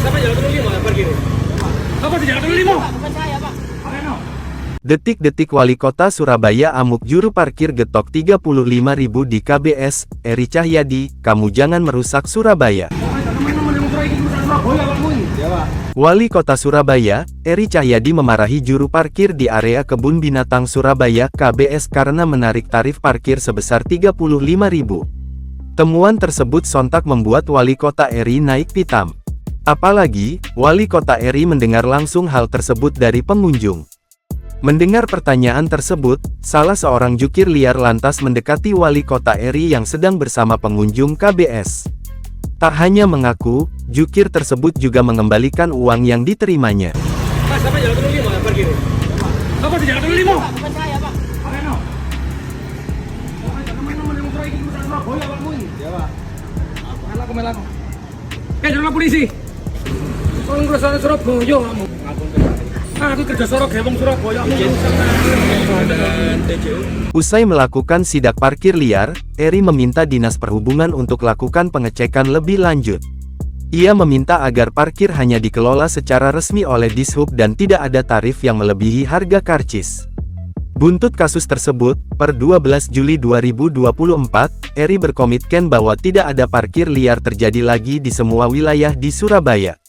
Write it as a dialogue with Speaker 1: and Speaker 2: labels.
Speaker 1: Siapa jalan dulu lima parkir? Apa di jalan dulu lima?
Speaker 2: Detik-detik Wali Kota Surabaya amuk juru parkir getok 35.000 di KBS, Eri Cahyadi, kamu jangan merusak Surabaya. Wali Kota Surabaya, Eri Cahyadi memarahi juru parkir di area Kebun Binatang Surabaya, KBS karena menarik tarif parkir sebesar 35.000. Temuan tersebut sontak membuat Wali Kota Eri naik pitam. Apalagi, Wali Kota Eri mendengar langsung hal tersebut dari pengunjung. Mendengar pertanyaan tersebut, salah seorang jukir liar lantas mendekati Wali Kota Eri yang sedang bersama pengunjung KBS. Tak hanya mengaku, jukir tersebut juga mengembalikan uang yang diterimanya.
Speaker 1: Mas, siapa jalan dulu lima parkir? Apa di jalan dulu lima? Jangan polisi. Tolong kerusuhan Surabaya kamu. Aku kerja sorok hewong Surabaya.
Speaker 2: Usai melakukan sidak parkir liar, Eri meminta Dinas Perhubungan untuk lakukan pengecekan lebih lanjut. Ia meminta agar parkir hanya dikelola secara resmi oleh Dishub dan tidak ada tarif yang melebihi harga karcis. Buntut kasus tersebut, per 12 Juli 2024, Eri berkomitmen bahwa tidak ada parkir liar terjadi lagi di semua wilayah di Surabaya.